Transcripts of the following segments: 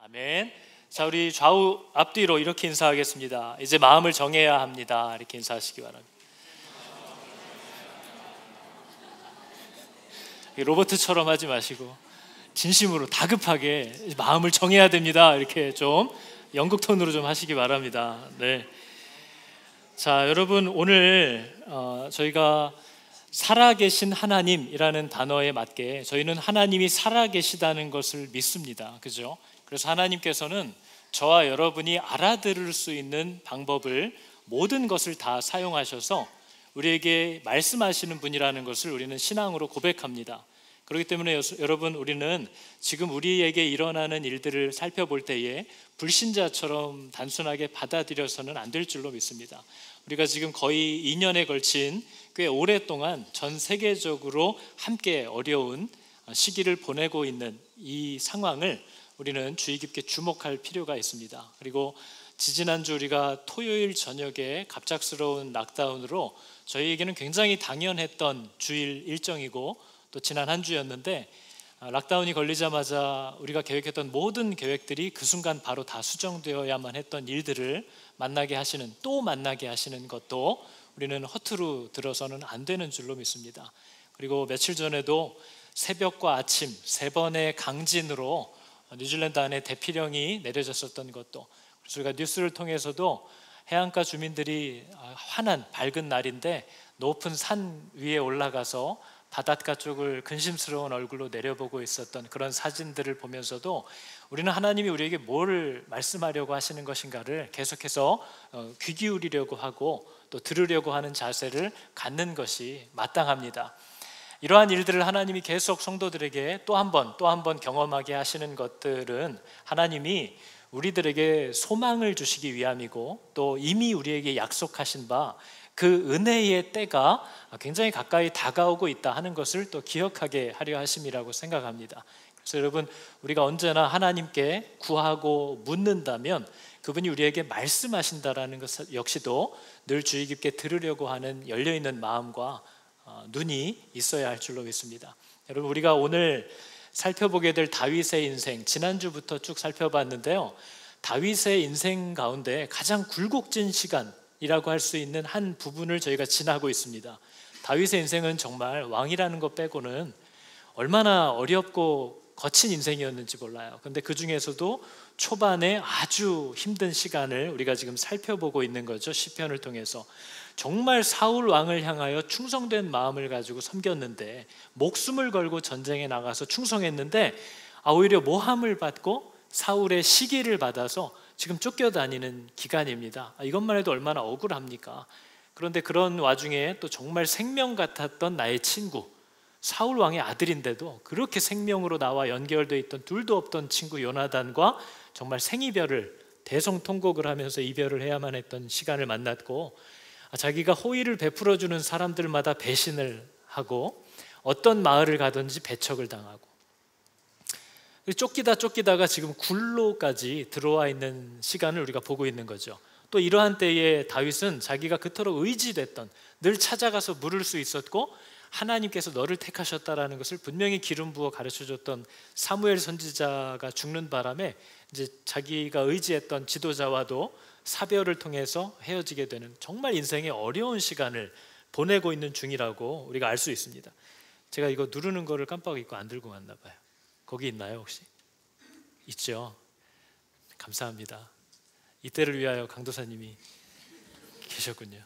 아멘. 자, 우리 좌우 앞뒤로 이렇게 인사하겠습니다. 이제 마음을 정해야 합니다. 이렇게 인사하시기 바랍니다. 로버트처럼 하지 마시고 진심으로 다급하게 마음을 정해야 됩니다. 이렇게 좀 연극 톤으로 좀 하시기 바랍니다. 네. 자, 여러분 오늘 저희가 살아계신 하나님이라는 단어에 맞게 저희는 하나님이 살아계시다는 것을 믿습니다. 그죠? 그래서 하나님께서는 저와 여러분이 알아들을 수 있는 방법을 모든 것을 다 사용하셔서 우리에게 말씀하시는 분이라는 것을 우리는 신앙으로 고백합니다. 그렇기 때문에 여러분, 우리는 지금 우리에게 일어나는 일들을 살펴볼 때에 불신자처럼 단순하게 받아들여서는 안 될 줄로 믿습니다. 우리가 지금 거의 2년에 걸친 꽤 오랫동안 전 세계적으로 함께 어려운 시기를 보내고 있는 이 상황을 우리는 주의 깊게 주목할 필요가 있습니다. 그리고 지지난주 우리가 토요일 저녁에 갑작스러운 락다운으로 저희에게는 굉장히 당연했던 주일 일정이고 또 지난 한 주였는데, 락다운이 걸리자마자 우리가 계획했던 모든 계획들이 그 순간 바로 다 수정되어야만 했던 일들을 만나게 하시는 것도 우리는 허투루 들어서는 안 되는 줄로 믿습니다. 그리고 며칠 전에도 새벽과 아침 3번의 강진으로 뉴질랜드 안에 대피령이 내려졌었던 것도, 그래서 우리가 뉴스를 통해서도 해안가 주민들이 환한 밝은 날인데 높은 산 위에 올라가서 바닷가 쪽을 근심스러운 얼굴로 내려보고 있었던 그런 사진들을 보면서도 우리는 하나님이 우리에게 뭘 말씀하려고 하시는 것인가를 계속해서 귀 기울이려고 하고 또 들으려고 하는 자세를 갖는 것이 마땅합니다. 이러한 일들을 하나님이 계속 성도들에게 또 한 번 경험하게 하시는 것들은 하나님이 우리들에게 소망을 주시기 위함이고, 또 이미 우리에게 약속하신 바 그 은혜의 때가 굉장히 가까이 다가오고 있다 하는 것을 또 기억하게 하려 하심이라고 생각합니다. 그래서 여러분, 우리가 언제나 하나님께 구하고 묻는다면 그분이 우리에게 말씀하신다라는 것 역시도 늘 주의 깊게 들으려고 하는 열려있는 마음과 눈이 있어야 할 줄로 믿습니다. 여러분, 우리가 오늘 살펴보게 될 다윗의 인생, 지난주부터 쭉 살펴봤는데요, 다윗의 인생 가운데 가장 굴곡진 시간이라고 할 수 있는 한 부분을 저희가 지나고 있습니다. 다윗의 인생은 정말 왕이라는 것 빼고는 얼마나 어렵고 거친 인생이었는지 몰라요. 근데 그 중에서도 초반에 아주 힘든 시간을 우리가 지금 살펴보고 있는 거죠. 시편을 통해서 정말 사울 왕을 향하여 충성된 마음을 가지고 섬겼는데, 목숨을 걸고 전쟁에 나가서 충성했는데 오히려 모함을 받고 사울의 시기를 받아서 지금 쫓겨다니는 기간입니다. 이것만 해도 얼마나 억울합니까? 그런데 그런 와중에 또 정말 생명 같았던 나의 친구, 사울 왕의 아들인데도 그렇게 생명으로 나와 연결되어 있던 둘도 없던 친구 요나단과 정말 생이별을 대성통곡을 하면서 이별을 해야만 했던 시간을 만났고, 자기가 호의를 베풀어주는 사람들마다 배신을 하고 어떤 마을을 가든지 배척을 당하고 쫓기다가 지금 굴로까지 들어와 있는 시간을 우리가 보고 있는 거죠. 또 이러한 때에 다윗은 자기가 그토록 의지됐던, 늘 찾아가서 물을 수 있었고 하나님께서 너를 택하셨다라는 것을 분명히 기름 부어 가르쳐줬던 사무엘 선지자가 죽는 바람에 이제 자기가 의지했던 지도자와도 사별을 통해서 헤어지게 되는 정말 인생의 어려운 시간을 보내고 있는 중이라고 우리가 알 수 있습니다. 제가 이거 누르는 거를 깜빡 잊고 안 들고 갔나 봐요. 거기 있나요 혹시? 있죠? 감사합니다. 이때를 위하여 강도사님이 계셨군요.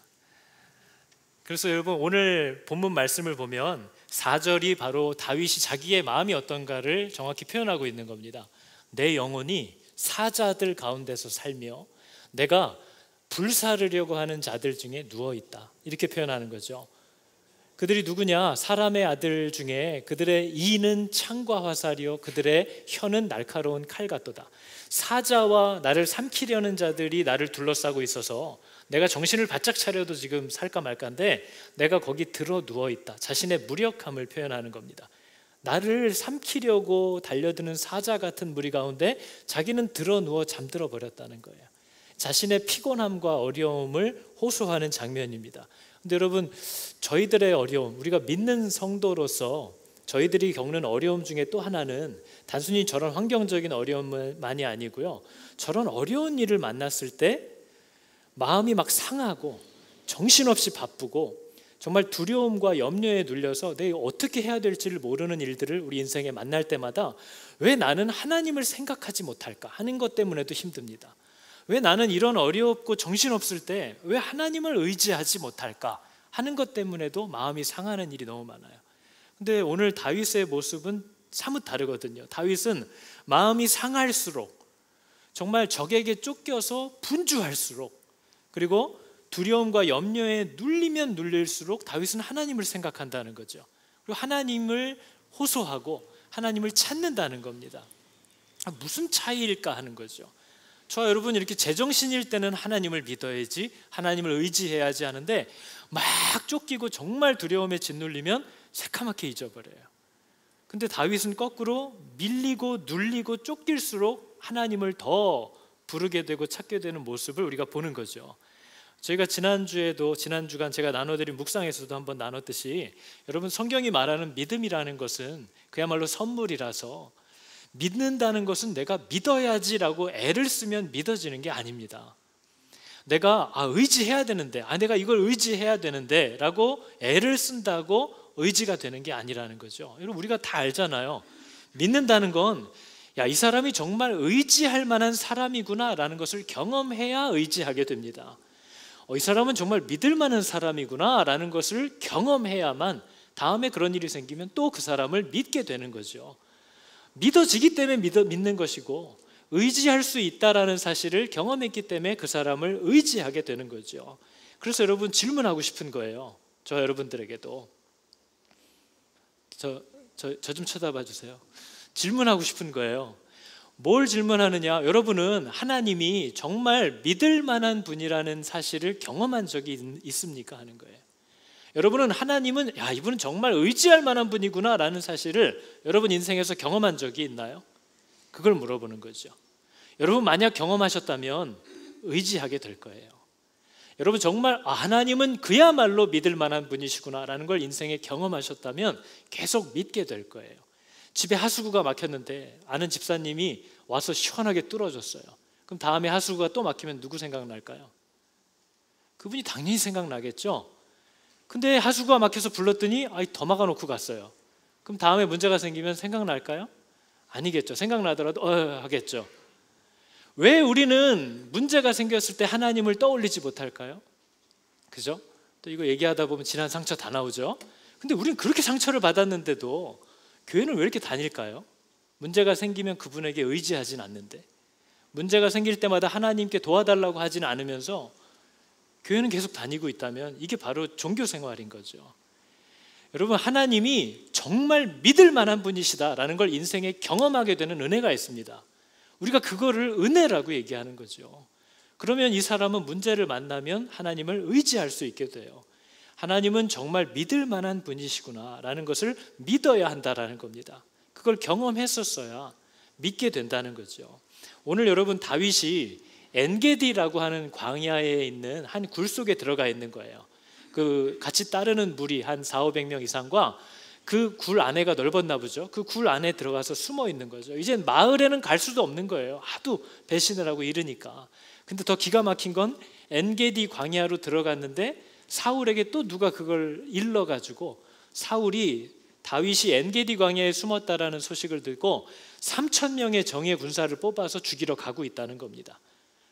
그래서 여러분, 오늘 본문 말씀을 보면 4절이 바로 다윗이 자기의 마음이 어떤가를 정확히 표현하고 있는 겁니다. 내 영혼이 사자들 가운데서 살며 내가 불사르려고 하는 자들 중에 누워있다, 이렇게 표현하는 거죠. 그들이 누구냐? 사람의 아들 중에 그들의 이는 창과 화살이요 그들의 혀는 날카로운 칼 같도다. 사자와 나를 삼키려는 자들이 나를 둘러싸고 있어서 내가 정신을 바짝 차려도 지금 살까 말까인데 내가 거기 들어 누워있다. 자신의 무력함을 표현하는 겁니다. 나를 삼키려고 달려드는 사자 같은 무리 가운데 자기는 들어 누워 잠들어 버렸다는 거예요. 자신의 피곤함과 어려움을 호소하는 장면입니다. 근데 여러분, 저희들의 어려움, 우리가 믿는 성도로서 저희들이 겪는 어려움 중에 또 하나는 단순히 저런 환경적인 어려움만이 아니고요. 저런 어려운 일을 만났을 때 마음이 막 상하고 정신없이 바쁘고 정말 두려움과 염려에 눌려서 내가 어떻게 해야 될지를 모르는 일들을 우리 인생에 만날 때마다 왜 나는 하나님을 생각하지 못할까 하는 것 때문에도 힘듭니다. 왜 나는 이런 어렵고 정신없을 때 왜 하나님을 의지하지 못할까 하는 것 때문에도 마음이 상하는 일이 너무 많아요. 근데 오늘 다윗의 모습은 사뭇 다르거든요. 다윗은 마음이 상할수록, 정말 적에게 쫓겨서 분주할수록, 그리고 두려움과 염려에 눌리면 눌릴수록 다윗은 하나님을 생각한다는 거죠. 그리고 하나님을 호소하고 하나님을 찾는다는 겁니다. 무슨 차이일까 하는 거죠. 저와 여러분 이렇게 제정신일 때는 하나님을 믿어야지, 하나님을 의지해야지 하는데 막 쫓기고 정말 두려움에 짓눌리면 새카맣게 잊어버려요. 근데 다윗은 거꾸로 밀리고 눌리고 쫓길수록 하나님을 더 부르게 되고 찾게 되는 모습을 우리가 보는 거죠. 저희가 지난 주간 제가 나눠드린 묵상에서도 한번 나눴듯이, 여러분 성경이 말하는 믿음이라는 것은 그야말로 선물이라서 믿는다는 것은 내가 믿어야지라고 애를 쓰면 믿어지는 게 아닙니다. 내가 의지해야 되는데, 내가 이걸 의지해야 되는데 라고 애를 쓴다고 의지가 되는 게 아니라는 거죠. 여러분 우리가 다 알잖아요. 믿는다는 건 이 사람이 정말 의지할 만한 사람이구나 라는 것을 경험해야 의지하게 됩니다. 이 사람은 정말 믿을 만한 사람이구나 라는 것을 경험해야만 다음에 그런 일이 생기면 또 그 사람을 믿게 되는 거죠. 믿어지기 때문에 믿는 것이고, 의지할 수 있다라는 사실을 경험했기 때문에 그 사람을 의지하게 되는 거죠. 그래서 여러분 질문하고 싶은 거예요. 저 여러분들에게도 저 좀 쳐다봐 주세요. 질문하고 싶은 거예요. 뭘 질문하느냐? 여러분은 하나님이 정말 믿을 만한 분이라는 사실을 경험한 적이 있습니까? 하는 거예요. 여러분은 하나님은 이분은 정말 의지할 만한 분이구나 라는 사실을 여러분 인생에서 경험한 적이 있나요? 그걸 물어보는 거죠. 여러분 만약 경험하셨다면 의지하게 될 거예요. 여러분 정말 하나님은 그야말로 믿을 만한 분이시구나 라는 걸 인생에 경험하셨다면 계속 믿게 될 거예요. 집에 하수구가 막혔는데 아는 집사님이 와서 시원하게 뚫어줬어요. 그럼 다음에 하수구가 또 막히면 누구 생각날까요? 그분이 당연히 생각나겠죠. 근데 하수구가 막혀서 불렀더니 더 막아놓고 갔어요. 그럼 다음에 문제가 생기면 생각날까요? 아니겠죠. 생각나더라도 하겠죠. 왜 우리는 문제가 생겼을 때 하나님을 떠올리지 못할까요? 그죠? 또 이거 얘기하다 보면 지난 상처 다 나오죠. 근데 우리는 그렇게 상처를 받았는데도 교회는 왜 이렇게 다닐까요? 문제가 생기면 그분에게 의지하진 않는데, 문제가 생길 때마다 하나님께 도와달라고 하지는 않으면서 교회는 계속 다니고 있다면 이게 바로 종교 생활인 거죠. 여러분 하나님이 정말 믿을 만한 분이시다라는 걸 인생에 경험하게 되는 은혜가 있습니다. 우리가 그거를 은혜라고 얘기하는 거죠. 그러면 이 사람은 문제를 만나면 하나님을 의지할 수 있게 돼요. 하나님은 정말 믿을 만한 분이시구나 라는 것을 믿어야 한다라는 겁니다. 그걸 경험했었어야 믿게 된다는 거죠. 오늘 여러분 다윗이 엔게디라고 하는 광야에 있는 한 굴 속에 들어가 있는 거예요. 그 같이 따르는 무리 한 400-500명 이상과 그 굴 안에가 넓었나 보죠. 그 굴 안에 들어가서 숨어 있는 거죠. 이젠 마을에는 갈 수도 없는 거예요. 하도 배신을 하고 이러니까. 근데 더 기가 막힌 건 엔게디 광야로 들어갔는데 사울에게 또 누가 그걸 일러가지고 사울이 다윗이 엔게디 광야에 숨었다라는 소식을 듣고 3,000명의 정예 군사를 뽑아서 죽이러 가고 있다는 겁니다.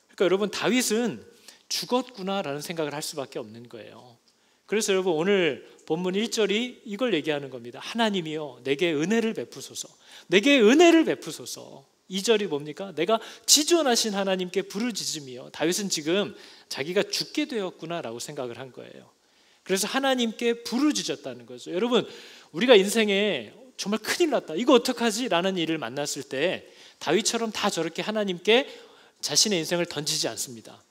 그러니까 여러분 다윗은 죽었구나라는 생각을 할 수밖에 없는 거예요. 그래서 여러분 오늘 본문 1절이 이걸 얘기하는 겁니다. 하나님이여 내게 은혜를 베푸소서. 내게 은혜를 베푸소서. 2절이 뭡니까? 내가 지존하신 하나님께 부르짖으며. 다윗은 지금 자기가 죽게 되었구나라고 생각을 한 거예요. 그래서 하나님께 부르짖었다는 거죠. 여러분 우리가 인생에 정말 큰일 났다, 이거 어떡하지? 라는 일을 만났을 때 다윗처럼 다 저렇게 하나님께 자신의 인생을 던지지 않습니다.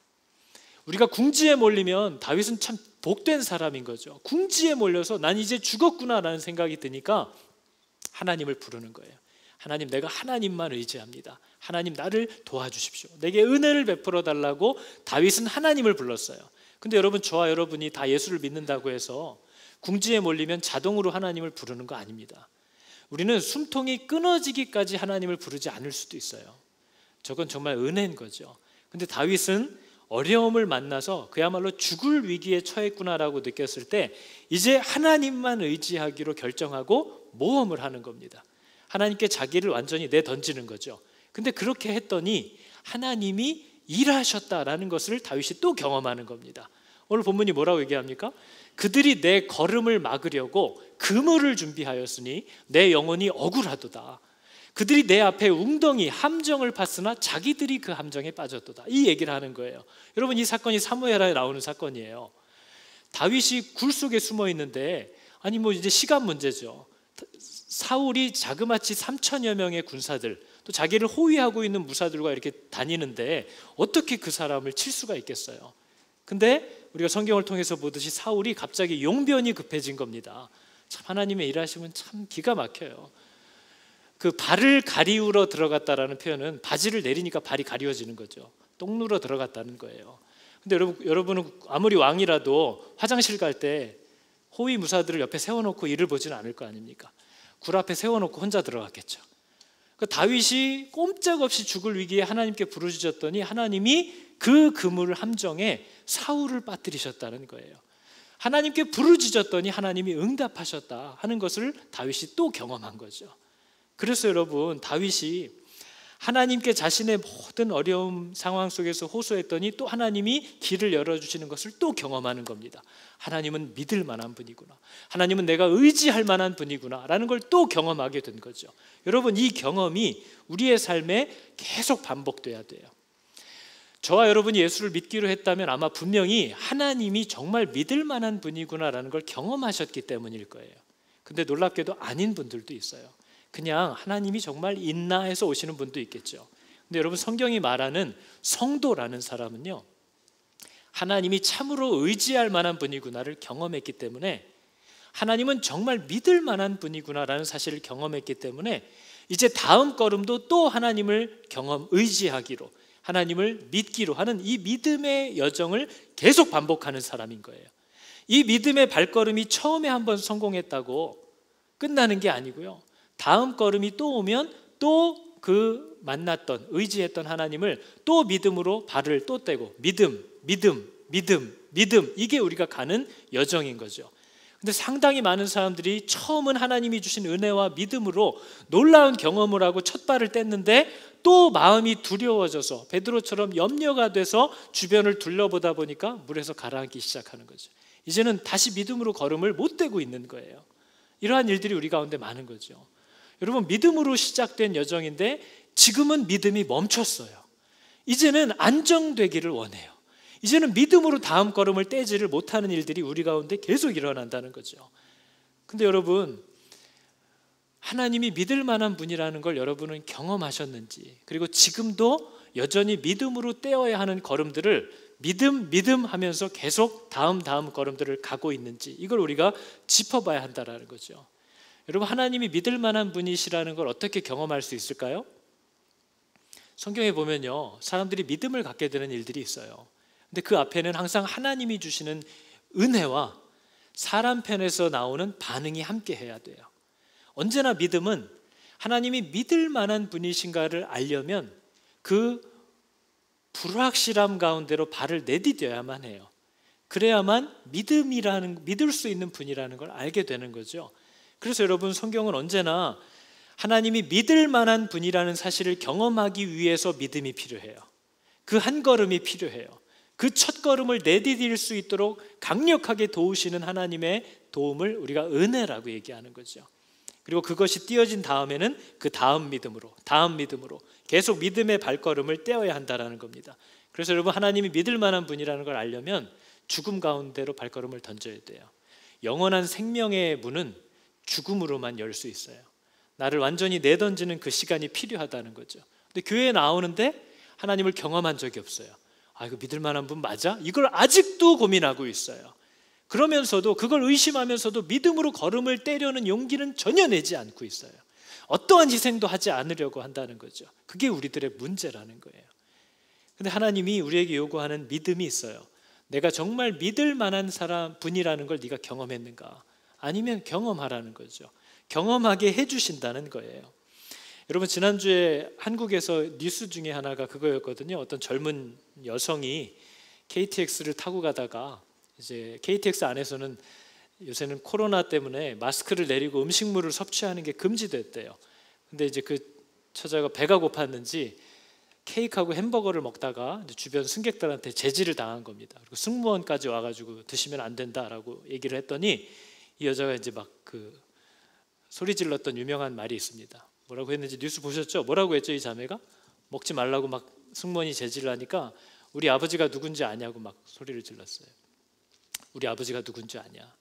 우리가 궁지에 몰리면 다윗은 참 복된 사람인 거죠. 궁지에 몰려서 난 이제 죽었구나라는 생각이 드니까 하나님을 부르는 거예요. 하나님, 내가 하나님만 의지합니다. 하나님 나를 도와주십시오. 내게 은혜를 베풀어 달라고 다윗은 하나님을 불렀어요. 근데 여러분 저와 여러분이 다 예수를 믿는다고 해서 궁지에 몰리면 자동으로 하나님을 부르는 거 아닙니다. 우리는 숨통이 끊어지기까지 하나님을 부르지 않을 수도 있어요. 저건 정말 은혜인 거죠. 근데 다윗은 어려움을 만나서 그야말로 죽을 위기에 처했구나라고 느꼈을 때 이제 하나님만 의지하기로 결정하고 모험을 하는 겁니다. 하나님께 자기를 완전히 내던지는 거죠. 근데 그렇게 했더니 하나님이 일하셨다라는 것을 다윗이 또 경험하는 겁니다. 오늘 본문이 뭐라고 얘기합니까? 그들이 내 걸음을 막으려고 그물을 준비하였으니 내 영혼이 억울하도다. 그들이 내 앞에 웅덩이 함정을 팠으나 자기들이 그 함정에 빠졌도다. 이 얘기를 하는 거예요. 여러분, 이 사건이 사무엘하에 나오는 사건이에요. 다윗이 굴 속에 숨어 있는데, 아니 뭐 이제 시간 문제죠. 사울이 자그마치 3천여 명의 군사들, 또 자기를 호위하고 있는 무사들과 이렇게 다니는데 어떻게 그 사람을 칠 수가 있겠어요? 근데 우리가 성경을 통해서 보듯이 사울이 갑자기 용변이 급해진 겁니다. 참 하나님의 일하심은 참 기가 막혀요. 그 발을 가리우러 들어갔다라는 표현은 바지를 내리니까 발이 가리워지는 거죠. 똥 누러 들어갔다는 거예요. 근데 여러분은 아무리 왕이라도 화장실 갈 때 호위 무사들을 옆에 세워놓고 일을 보지는 않을 거 아닙니까? 굴 앞에 세워놓고 혼자 들어갔겠죠. 그 다윗이 꼼짝없이 죽을 위기에 하나님께 부르짖었더니 하나님이 그 그물 함정에 사울을 빠뜨리셨다는 거예요. 하나님께 부르짖었더니 하나님이 응답하셨다 하는 것을 다윗이 또 경험한 거죠. 그래서 여러분, 다윗이 하나님께 자신의 모든 어려움 상황 속에서 호소했더니 또 하나님이 길을 열어주시는 것을 또 경험하는 겁니다. 하나님은 믿을 만한 분이구나, 하나님은 내가 의지할 만한 분이구나 라는 걸 또 경험하게 된 거죠. 여러분, 이 경험이 우리의 삶에 계속 반복돼야 돼요. 저와 여러분이 예수를 믿기로 했다면 아마 분명히 하나님이 정말 믿을 만한 분이구나 라는 걸 경험하셨기 때문일 거예요. 근데 놀랍게도 아닌 분들도 있어요. 그냥 하나님이 정말 있나 해서 오시는 분도 있겠죠. 근데 여러분, 성경이 말하는 성도라는 사람은요, 하나님이 참으로 의지할 만한 분이구나를 경험했기 때문에, 하나님은 정말 믿을 만한 분이구나라는 사실을 경험했기 때문에 이제 다음 걸음도 또 하나님을 의지하기로, 하나님을 믿기로 하는 이 믿음의 여정을 계속 반복하는 사람인 거예요. 이 믿음의 발걸음이 처음에 한번 성공했다고 끝나는 게 아니고요, 다음 걸음이 또 오면 또 그 만났던 의지했던 하나님을 또 믿음으로 발을 또 떼고, 믿음, 이게 우리가 가는 여정인 거죠. 근데 상당히 많은 사람들이 처음은 하나님이 주신 은혜와 믿음으로 놀라운 경험을 하고 첫 발을 뗐는데 또 마음이 두려워져서 베드로처럼 염려가 돼서 주변을 둘러보다 보니까 물에서 가라앉기 시작하는 거죠. 이제는 다시 믿음으로 걸음을 못 떼고 있는 거예요. 이러한 일들이 우리 가운데 많은 거죠. 여러분, 믿음으로 시작된 여정인데 지금은 믿음이 멈췄어요. 이제는 안정되기를 원해요. 이제는 믿음으로 다음 걸음을 떼지를 못하는 일들이 우리 가운데 계속 일어난다는 거죠. 근데 여러분, 하나님이 믿을 만한 분이라는 걸 여러분은 경험하셨는지, 그리고 지금도 여전히 믿음으로 떼어야 하는 걸음들을 믿음 하면서 계속 다음 걸음들을 가고 있는지, 이걸 우리가 짚어봐야 한다는 거죠. 여러분, 하나님이 믿을 만한 분이시라는 걸 어떻게 경험할 수 있을까요? 성경에 보면요, 사람들이 믿음을 갖게 되는 일들이 있어요. 근데 그 앞에는 항상 하나님이 주시는 은혜와 사람 편에서 나오는 반응이 함께 해야 돼요. 언제나 믿음은 하나님이 믿을 만한 분이신가를 알려면 그 불확실함 가운데로 발을 내디뎌야만 해요. 그래야만 믿을 수 있는 분이라는 걸 알게 되는 거죠. 그래서 여러분, 성경은 언제나 하나님이 믿을 만한 분이라는 사실을 경험하기 위해서 믿음이 필요해요. 그 한 걸음이 필요해요. 그 첫 걸음을 내디딜 수 있도록 강력하게 도우시는 하나님의 도움을 우리가 은혜라고 얘기하는 거죠. 그리고 그것이 띄어진 다음에는 그 다음 믿음으로 계속 믿음의 발걸음을 떼어야 한다는 겁니다. 그래서 여러분, 하나님이 믿을 만한 분이라는 걸 알려면 죽음 가운데로 발걸음을 던져야 돼요. 영원한 생명의 문은 죽음으로만 열 수 있어요. 나를 완전히 내던지는 그 시간이 필요하다는 거죠. 근데 교회에 나오는데 하나님을 경험한 적이 없어요. 이거 믿을 만한 분 맞아? 이걸 아직도 고민하고 있어요. 그러면서도, 그걸 의심하면서도 믿음으로 걸음을 떼려는 용기는 전혀 내지 않고 있어요. 어떠한 희생도 하지 않으려고 한다는 거죠. 그게 우리들의 문제라는 거예요. 근데 하나님이 우리에게 요구하는 믿음이 있어요. 내가 정말 믿을 만한 분이라는 걸 네가 경험했는가? 아니면 경험하라는 거죠. 경험하게 해주신다는 거예요. 여러분, 지난주에 한국에서 뉴스 중에 하나가 그거였거든요. 어떤 젊은 여성이 KTX를 타고 가다가 이제 KTX 안에서는 요새는 코로나 때문에 마스크를 내리고 음식물을 섭취하는 게 금지됐대요. 근데 이제 그 처자가 배가 고팠는지 케이크하고 햄버거를 먹다가 주변 승객들한테 제지를 당한 겁니다. 그리고 승무원까지 와가지고 드시면 안 된다라고 얘기를 했더니 이 여자가 이제 막 그 소리 질렀던 유명한 말이 있습니다. 뭐라고 했는지 뉴스 보셨죠? 뭐라고 했죠? 이 자매가 먹지 말라고 막 승무원이 제지를 하니까 우리 아버지가 누군지 아냐고 막 소리를 질렀어요. 우리 아버지가 누군지 아냐.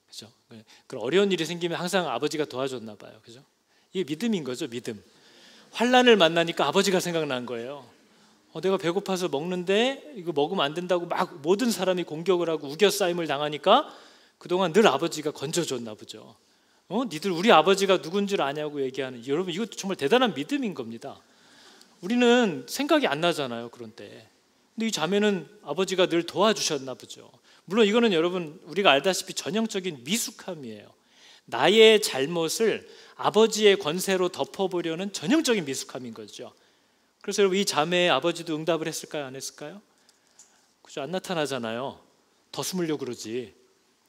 그죠? 그런 어려운 일이 생기면 항상 아버지가 도와줬나 봐요. 그죠? 이게 믿음인 거죠, 믿음. 환난을 만나니까 아버지가 생각난 거예요. 내가 배고파서 먹는데 이거 먹으면 안 된다고 막 모든 사람이 공격을 하고 우겨싸임을 당하니까 그동안 늘 아버지가 건져줬나 보죠. 니들 우리 아버지가 누군지를 아냐고 얘기하는, 여러분 이것도 정말 대단한 믿음인 겁니다. 우리는 생각이 안 나잖아요, 그런 때. 근데 이 자매는 아버지가 늘 도와주셨나 보죠. 물론 이거는 여러분 우리가 알다시피 전형적인 미숙함이에요. 나의 잘못을 아버지의 권세로 덮어보려는 전형적인 미숙함인 거죠. 그래서 여러분 이 자매의 아버지도 응답을 했을까요, 안 했을까요? 그죠? 안 나타나잖아요. 더 숨으려고 그러지.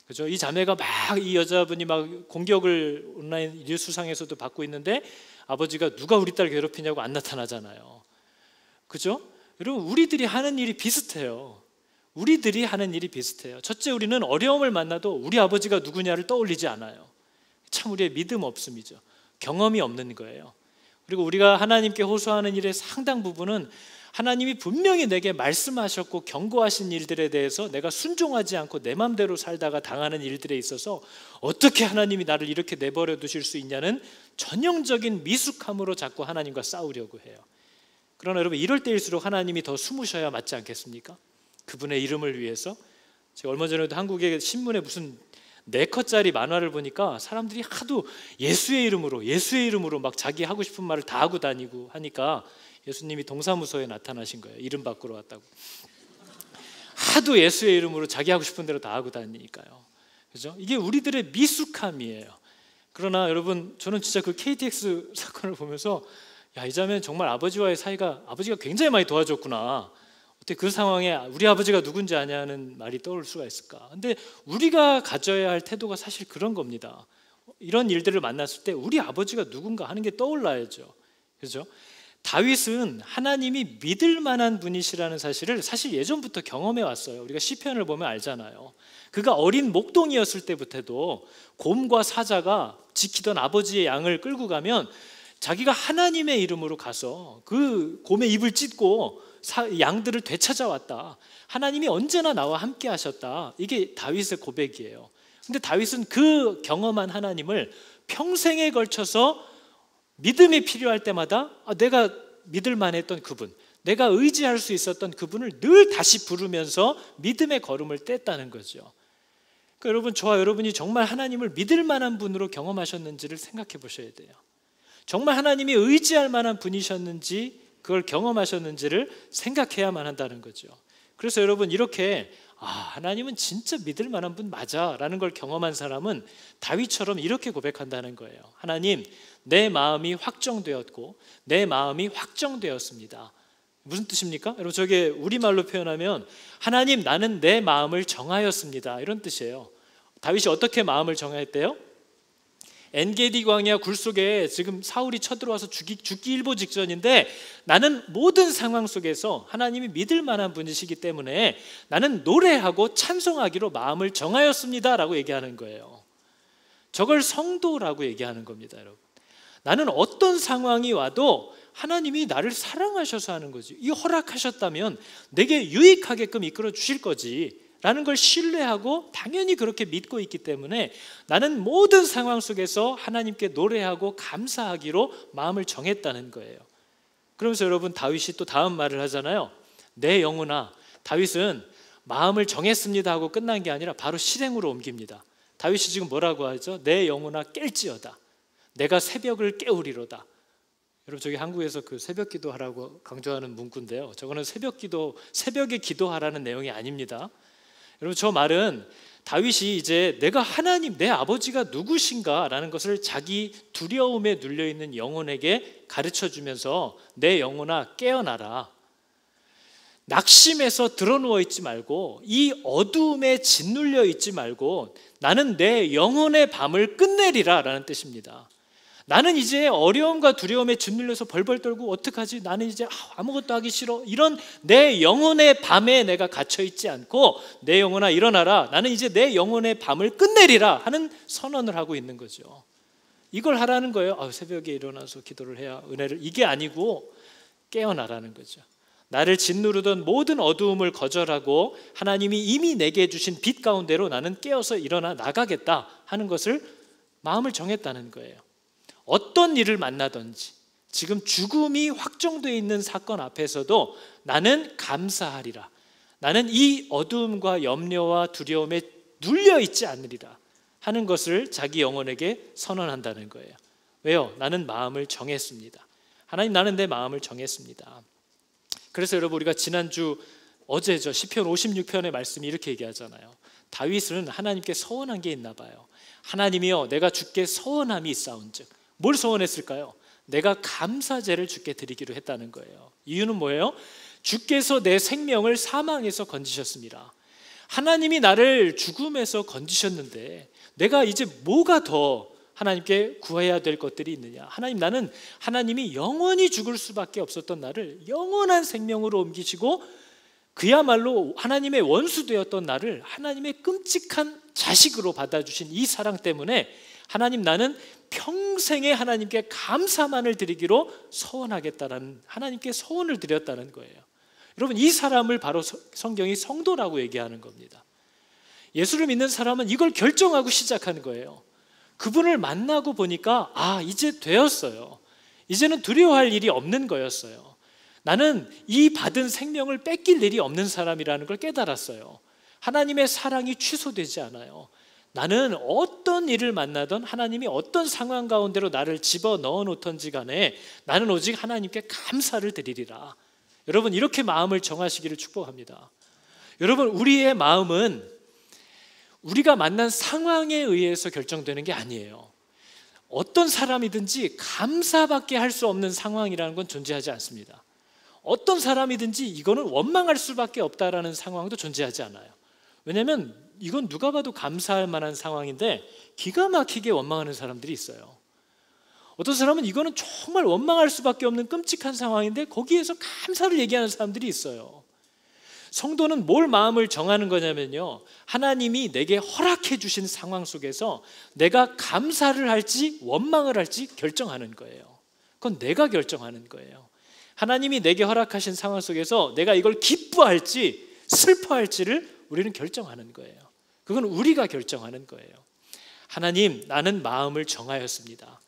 그죠? 이 자매가 막 이 여자분이 막 공격을 온라인 뉴스상에서도 받고 있는데 아버지가 누가 우리 딸 괴롭히냐고 안 나타나잖아요. 그죠? 여러분 우리들이 하는 일이 비슷해요. 우리들이 하는 일이 비슷해요. 첫째, 우리는 어려움을 만나도 우리 아버지가 누구냐를 떠올리지 않아요. 참 우리의 믿음 없음이죠. 경험이 없는 거예요. 그리고 우리가 하나님께 호소하는 일의 상당 부분은 하나님이 분명히 내게 말씀하셨고 경고하신 일들에 대해서 내가 순종하지 않고 내 맘대로 살다가 당하는 일들에 있어서 어떻게 하나님이 나를 이렇게 내버려 두실 수 있냐는 전형적인 미숙함으로 자꾸 하나님과 싸우려고 해요. 그러나 여러분 이럴 때일수록 하나님이 더 숨으셔야 맞지 않겠습니까? 그분의 이름을 위해서. 제가 얼마 전에도 한국의 신문에 무슨 4컷짜리 만화를 보니까 사람들이 하도 예수의 이름으로 막 자기 하고 싶은 말을 다 하고 다니고 하니까 예수님이 동사무소에 나타나신 거예요. 이름 바꾸러 왔다고. 하도 예수의 이름으로 자기 하고 싶은 대로 다 하고 다니니까요. 그죠? 이게 우리들의 미숙함이에요. 그러나 여러분 저는 진짜 그 KTX 사건을 보면서 이 자매는 정말 아버지와의 사이가, 아버지가 굉장히 많이 도와줬구나. 어떻게 그 상황에 우리 아버지가 누군지 아냐는 말이 떠올 수가 있을까? 근데 우리가 가져야 할 태도가 사실 그런 겁니다. 이런 일들을 만났을 때 우리 아버지가 누군가 하는 게 떠올라야죠. 그죠? 다윗은 하나님이 믿을 만한 분이시라는 사실을 사실 예전부터 경험해 왔어요. 우리가 시편을 보면 알잖아요. 그가 어린 목동이었을 때부터도 곰과 사자가 지키던 아버지의 양을 끌고 가면 자기가 하나님의 이름으로 가서 그 곰의 입을 찢고 양들을 되찾아왔다. 하나님이 언제나 나와 함께 하셨다. 이게 다윗의 고백이에요. 근데 다윗은 그 경험한 하나님을 평생에 걸쳐서 믿음이 필요할 때마다 내가 믿을 만했던 그분, 내가 의지할 수 있었던 그분을 늘 다시 부르면서 믿음의 걸음을 뗐다는 거죠. 그러니까 여러분, 저와 여러분이 정말 하나님을 믿을 만한 분으로 경험하셨는지를 생각해 보셔야 돼요. 정말 하나님이 의지할 만한 분이셨는지, 그걸 경험하셨는지를 생각해야만 한다는 거죠. 그래서 여러분 이렇게 하나님은 진짜 믿을 만한 분 맞아 라는 걸 경험한 사람은 다윗처럼 이렇게 고백한다는 거예요. 하나님, 내 마음이 확정되었고 내 마음이 확정되었습니다. 무슨 뜻입니까? 여러분 저게 우리말로 표현하면 하나님, 나는 내 마음을 정하였습니다, 이런 뜻이에요. 다윗이 어떻게 마음을 정하였대요? 엔게디 광야 굴 속에 지금 사울이 쳐들어와서 죽기 일보 직전인데 나는 모든 상황 속에서 하나님이 믿을 만한 분이시기 때문에 나는 노래하고 찬송하기로 마음을 정하였습니다 라고 얘기하는 거예요. 저걸 성도라고 얘기하는 겁니다, 여러분. 나는 어떤 상황이 와도 하나님이 나를 사랑하셔서 하는 거지, 이 허락하셨다면 내게 유익하게끔 이끌어 주실 거지 라는 걸 신뢰하고 당연히 그렇게 믿고 있기 때문에 나는 모든 상황 속에서 하나님께 노래하고 감사하기로 마음을 정했다는 거예요. 그러면서 여러분 다윗이 또 다음 말을 하잖아요. 내 영혼아. 다윗은 마음을 정했습니다 하고 끝난 게 아니라 바로 실행으로 옮깁니다. 다윗이 지금 뭐라고 하죠? 내 영혼아 깰지어다. 내가 새벽을 깨우리로다. 여러분 저기 한국에서 그 새벽 기도하라고 강조하는 문구인데요, 저거는 새벽에 기도하라는 내용이 아닙니다. 여러분 저 말은 다윗이 이제 내가 하나님, 내 아버지가 누구신가 라는 것을 자기 두려움에 눌려있는 영혼에게 가르쳐주면서 내 영혼아 깨어나라, 낙심해서 드러누워 있지 말고 이 어두움에 짓눌려 있지 말고 나는 내 영혼의 밤을 끝내리라 라는 뜻입니다. 나는 이제 어려움과 두려움에 짓눌려서 벌벌 떨고 어떡하지? 나는 이제 아무것도 하기 싫어. 이런 내 영혼의 밤에 내가 갇혀 있지 않고 내 영혼아 일어나라. 나는 이제 내 영혼의 밤을 끝내리라 하는 선언을 하고 있는 거죠. 이걸 하라는 거예요. 새벽에 일어나서 기도를 해야 은혜를, 이게 아니고 깨어나라는 거죠. 나를 짓누르던 모든 어두움을 거절하고 하나님이 이미 내게 주신 빛 가운데로 나는 깨어서 일어나 나가겠다 하는 것을 마음을 정했다는 거예요. 어떤 일을 만나든지 지금 죽음이 확정되어 있는 사건 앞에서도 나는 감사하리라. 나는 이 어두움과 염려와 두려움에 눌려 있지 않으리라 하는 것을 자기 영혼에게 선언한다는 거예요. 왜요? 나는 마음을 정했습니다. 하나님, 나는 내 마음을 정했습니다. 그래서 여러분, 우리가 지난주 어제죠, 시편 56편의 말씀이 이렇게 얘기하잖아요. 다윗은 하나님께 서원한 게 있나 봐요. 하나님이여, 내가 주께 서원함이 있사온즉. 뭘 서원했을까요? 내가 감사제를 주께 드리기로 했다는 거예요. 이유는 뭐예요? 주께서 내 생명을 사망에서 건지셨습니다. 하나님이 나를 죽음에서 건지셨는데 내가 이제 뭐가 더 하나님께 구해야 될 것들이 있느냐? 하나님, 나는 하나님이 영원히 죽을 수밖에 없었던 나를 영원한 생명으로 옮기시고 그야말로 하나님의 원수 되었던 나를 하나님의 끔찍한 자식으로 받아주신 이 사랑 때문에 하나님, 나는 평생에 하나님께 감사만을 드리기로 서원하겠다라는 하나님께 서원을 드렸다는 거예요. 여러분, 이 사람을 바로 성경이 성도라고 얘기하는 겁니다. 예수를 믿는 사람은 이걸 결정하고 시작하는 거예요. 그분을 만나고 보니까 이제 되었어요. 이제는 두려워할 일이 없는 거였어요. 나는 이 받은 생명을 뺏길 일이 없는 사람이라는 걸 깨달았어요. 하나님의 사랑이 취소되지 않아요. 나는 어떤 일을 만나든 하나님이 어떤 상황 가운데로 나를 집어넣어 놓던지 간에 나는 오직 하나님께 감사를 드리리라. 여러분, 이렇게 마음을 정하시기를 축복합니다. 여러분, 우리의 마음은 우리가 만난 상황에 의해서 결정되는 게 아니에요. 어떤 사람이든지 감사밖에 할 수 없는 상황이라는 건 존재하지 않습니다. 어떤 사람이든지 이거는 원망할 수밖에 없다라는 상황도 존재하지 않아요. 왜냐하면 이건 누가 봐도 감사할 만한 상황인데 기가 막히게 원망하는 사람들이 있어요. 어떤 사람은 이거는 정말 원망할 수밖에 없는 끔찍한 상황인데 거기에서 감사를 얘기하는 사람들이 있어요. 성도는 뭘 마음을 정하는 거냐면요, 하나님이 내게 허락해 주신 상황 속에서 내가 감사를 할지 원망을 할지 결정하는 거예요. 그건 내가 결정하는 거예요. 하나님이 내게 허락하신 상황 속에서 내가 이걸 기뻐할지 슬퍼할지를 우리는 결정하는 거예요. 그건 우리가 결정하는 거예요. 하나님, 나는 마음을 정하였습니다.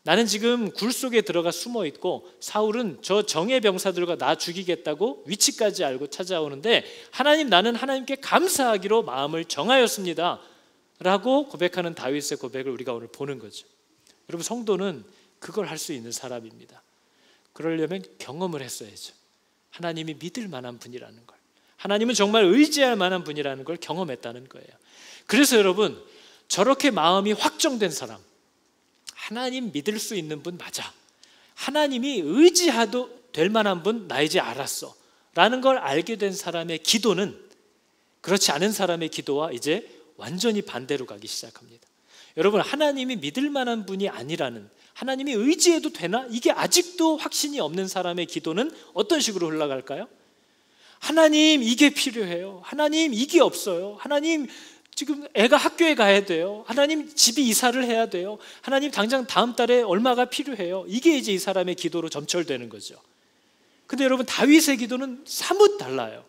나는 지금 굴 속에 들어가 숨어 있고 사울은 저 정예 병사들과 나 죽이겠다고 위치까지 알고 찾아오는데 하나님, 나는 하나님께 감사하기로 마음을 정하였습니다 라고 고백하는 다윗의 고백을 우리가 오늘 보는 거죠. 여러분, 성도는 그걸 할 수 있는 사람입니다. 그러려면 경험을 했어야죠. 하나님이 믿을 만한 분이라는 걸, 하나님은 정말 의지할 만한 분이라는 걸 경험했다는 거예요. 그래서 여러분, 저렇게 마음이 확정된 사람, 하나님 믿을 수 있는 분 맞아, 하나님이 의지해도 될 만한 분 나 이제 알았어 라는 걸 알게 된 사람의 기도는 그렇지 않은 사람의 기도와 이제 완전히 반대로 가기 시작합니다. 여러분, 하나님이 믿을 만한 분이 아니라는, 하나님이 의지해도 되나? 이게 아직도 확신이 없는 사람의 기도는 어떤 식으로 흘러갈까요? 하나님, 이게 필요해요. 하나님, 이게 없어요. 하나님, 지금 애가 학교에 가야 돼요. 하나님, 집이 이사를 해야 돼요. 하나님, 당장 다음 달에 얼마가 필요해요. 이게 이제 이 사람의 기도로 점철되는 거죠. 근데 여러분, 다윗의 기도는 사뭇 달라요.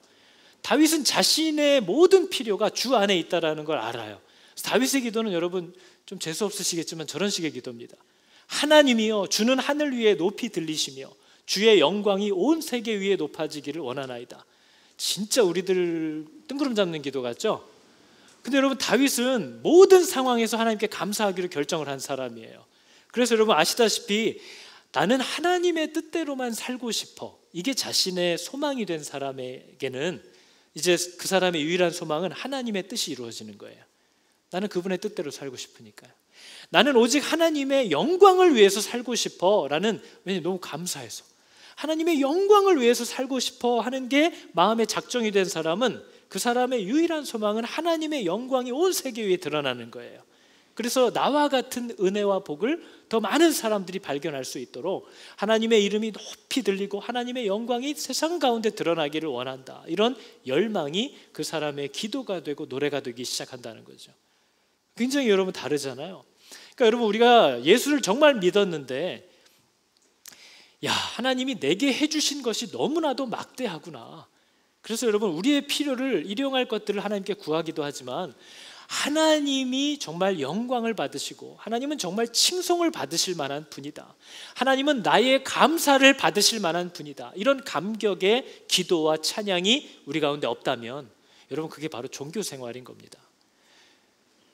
다윗은 자신의 모든 필요가 주 안에 있다는 걸 알아요. 다윗의 기도는 여러분 좀 재수 없으시겠지만 저런 식의 기도입니다. 하나님이여, 주는 하늘 위에 높이 들리시며 주의 영광이 온 세계 위에 높아지기를 원하나이다. 진짜 우리들 뜬구름 잡는 기도 같죠? 근데 여러분, 다윗은 모든 상황에서 하나님께 감사하기로 결정을 한 사람이에요. 그래서 여러분 아시다시피 나는 하나님의 뜻대로만 살고 싶어, 이게 자신의 소망이 된 사람에게는 이제 그 사람의 유일한 소망은 하나님의 뜻이 이루어지는 거예요. 나는 그분의 뜻대로 살고 싶으니까요. 나는 오직 하나님의 영광을 위해서 살고 싶어 라는, 왜냐면 너무 감사해서 하나님의 영광을 위해서 살고 싶어 하는 게 마음에 작정이 된 사람은, 그 사람의 유일한 소망은 하나님의 영광이 온 세계 위에 드러나는 거예요. 그래서 나와 같은 은혜와 복을 더 많은 사람들이 발견할 수 있도록 하나님의 이름이 높이 들리고 하나님의 영광이 세상 가운데 드러나기를 원한다, 이런 열망이 그 사람의 기도가 되고 노래가 되기 시작한다는 거죠. 굉장히 여러분 다르잖아요. 그러니까 여러분, 우리가 예수를 정말 믿었는데 야, 하나님이 내게 해주신 것이 너무나도 막대하구나. 그래서 여러분, 우리의 필요를, 일용할 것들을 하나님께 구하기도 하지만 하나님이 정말 영광을 받으시고 하나님은 정말 칭송을 받으실 만한 분이다, 하나님은 나의 감사를 받으실 만한 분이다, 이런 감격의 기도와 찬양이 우리 가운데 없다면 여러분, 그게 바로 종교 생활인 겁니다.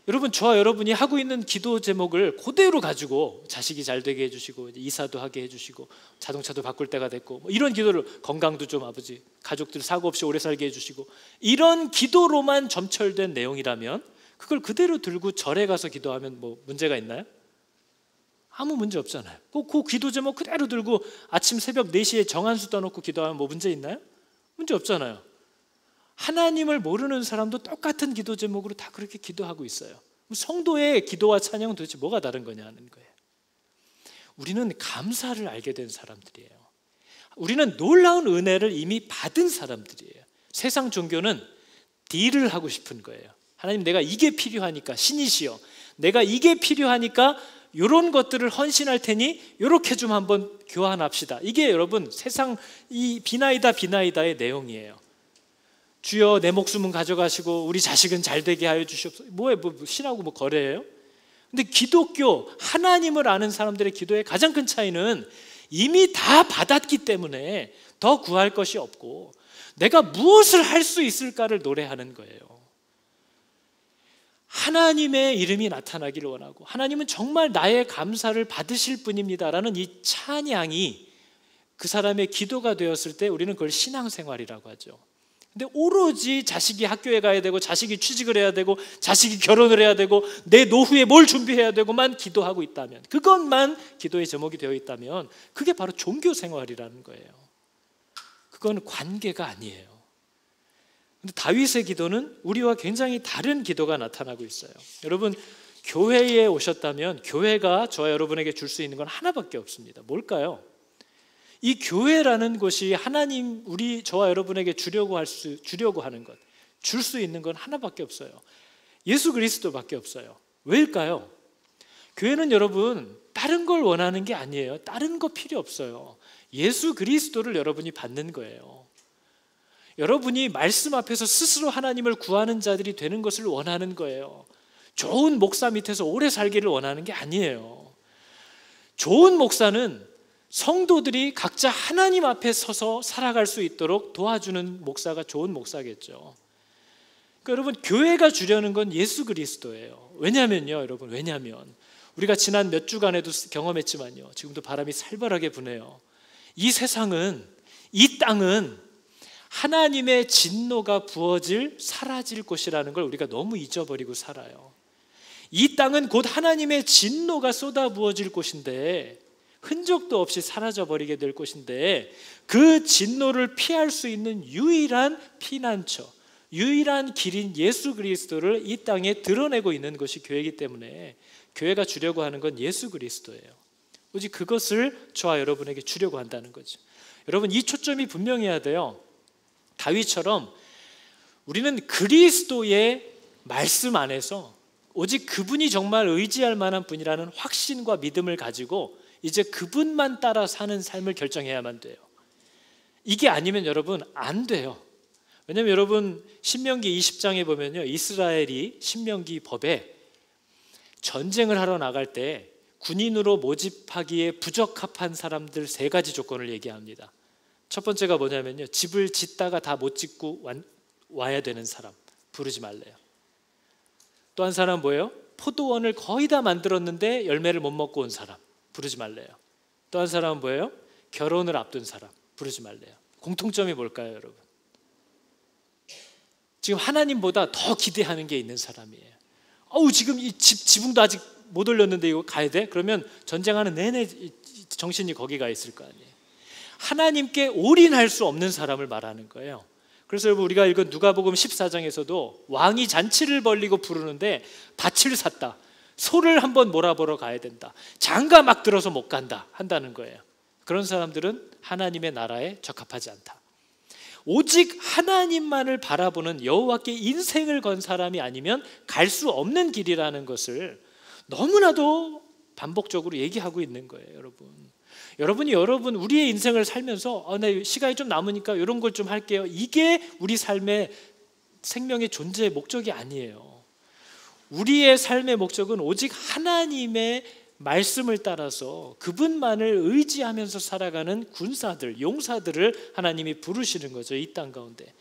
여러분, 저와 여러분이 하고 있는 기도 제목을 그대로 가지고 자식이 잘 되게 해주시고 이사도 하게 해주시고 자동차도 바꿀 때가 됐고 이런 기도를, 건강도 좀 아버지 가족들 사고 없이 오래 살게 해주시고, 이런 기도로만 점철된 내용이라면 그걸 그대로 들고 절에 가서 기도하면 뭐 문제가 있나요? 아무 문제 없잖아요. 그 기도 제목 그대로 들고 아침 새벽 4시에 정한수 떠놓고 기도하면 뭐 문제 있나요? 문제 없잖아요. 하나님을 모르는 사람도 똑같은 기도 제목으로 다 그렇게 기도하고 있어요. 성도의 기도와 찬양은 도대체 뭐가 다른 거냐는 거예요. 우리는 감사를 알게 된 사람들이에요. 우리는 놀라운 은혜를 이미 받은 사람들이에요. 세상 종교는 딜을 하고 싶은 거예요. 하나님, 내가 이게 필요하니까 신이시여, 내가 이게 필요하니까 이런 것들을 헌신할 테니 이렇게 좀 한번 교환합시다. 이게 여러분 세상 이 비나이다의 내용이에요. 주여 내 목숨은 가져가시고 우리 자식은 잘 되게 하여 주시옵소서. 뭐예요? 신하고 뭐 거래예요? 근데 기독교, 하나님을 아는 사람들의 기도의 가장 큰 차이는 이미 다 받았기 때문에 더 구할 것이 없고 내가 무엇을 할 수 있을까를 노래하는 거예요. 하나님의 이름이 나타나기를 원하고 하나님은 정말 나의 감사를 받으실 분입니다라는 이 찬양이 그 사람의 기도가 되었을 때 우리는 그걸 신앙생활이라고 하죠. 근데 오로지 자식이 학교에 가야 되고 자식이 취직을 해야 되고 자식이 결혼을 해야 되고 내 노후에 뭘 준비해야 되고만 기도하고 있다면, 그것만 기도의 제목이 되어 있다면 그게 바로 종교 생활이라는 거예요. 그건 관계가 아니에요. 근데 다윗의 기도는 우리와 굉장히 다른 기도가 나타나고 있어요. 여러분, 교회에 오셨다면 교회가 저와 여러분에게 줄 수 있는 건 하나밖에 없습니다. 뭘까요? 이 교회라는 곳이 하나님, 저와 여러분에게 주려고 하는 것, 줄 수 있는 건 하나밖에 없어요. 예수 그리스도밖에 없어요. 왜일까요? 교회는 여러분 다른 걸 원하는 게 아니에요. 다른 거 필요 없어요. 예수 그리스도를 여러분이 받는 거예요. 여러분이 말씀 앞에서 스스로 하나님을 구하는 자들이 되는 것을 원하는 거예요. 좋은 목사 밑에서 오래 살기를 원하는 게 아니에요. 좋은 목사는 성도들이 각자 하나님 앞에 서서 살아갈 수 있도록 도와주는 목사가 좋은 목사겠죠. 그러니까 여러분, 교회가 주려는 건 예수 그리스도예요. 왜냐면요, 여러분, 왜냐면 우리가 지난 몇 주간에도 경험했지만요, 지금도 바람이 살벌하게 부네요. 이 세상은, 이 땅은 하나님의 진노가 부어질, 사라질 곳이라는 걸 우리가 너무 잊어버리고 살아요. 이 땅은 곧 하나님의 진노가 쏟아 부어질 곳인데 흔적도 없이 사라져버리게 될 곳인데, 그 진노를 피할 수 있는 유일한 피난처, 유일한 길인 예수 그리스도를 이 땅에 드러내고 있는 것이 교회이기 때문에 교회가 주려고 하는 건 예수 그리스도예요. 오직 그것을 저와 여러분에게 주려고 한다는 거죠. 여러분, 이 초점이 분명해야 돼요. 다윗처럼 우리는 그리스도의 말씀 안에서 오직 그분이 정말 의지할 만한 분이라는 확신과 믿음을 가지고 이제 그분만 따라 사는 삶을 결정해야만 돼요. 이게 아니면 여러분 안 돼요. 왜냐하면 여러분, 신명기 20장에 보면요, 이스라엘이 신명기 법에 전쟁을 하러 나갈 때 군인으로 모집하기에 부적합한 사람들 3가지 조건을 얘기합니다. 첫 번째가 뭐냐면요, 집을 짓다가 다 못 짓고 와야 되는 사람 부르지 말래요. 또 한 사람은 뭐예요? 포도원을 거의 다 만들었는데 열매를 못 먹고 온 사람 부르지 말래요. 또 한 사람은 뭐예요? 결혼을 앞둔 사람 부르지 말래요. 공통점이 뭘까요, 여러분? 지금 하나님보다 더 기대하는 게 있는 사람이에요. 어우 지금 이 지붕도 아직 못 올렸는데 이거 가야 돼? 그러면 전쟁하는 내내 정신이 거기 가 있을 거 아니에요. 하나님께 올인할 수 없는 사람을 말하는 거예요. 그래서 여러분 우리가 읽은 누가복음 14장에서도 왕이 잔치를 벌리고 부르는데 밭을 샀다, 소를 한번 몰아보러 가야 된다, 장가 막 들어서 못 간다 한다는 거예요. 그런 사람들은 하나님의 나라에 적합하지 않다. 오직 하나님만을 바라보는 여호와께 인생을 건 사람이 아니면 갈 수 없는 길이라는 것을 너무나도 반복적으로 얘기하고 있는 거예요. 여러분이 우리의 인생을 살면서 나 시간이 좀 남으니까 이런 걸 좀 할게요, 이게 우리 삶의 생명의 존재의 목적이 아니에요. 우리의 삶의 목적은 오직 하나님의 말씀을 따라서 그분만을 의지하면서 살아가는 군사들, 용사들을 하나님이 부르시는 거죠. 이 땅 가운데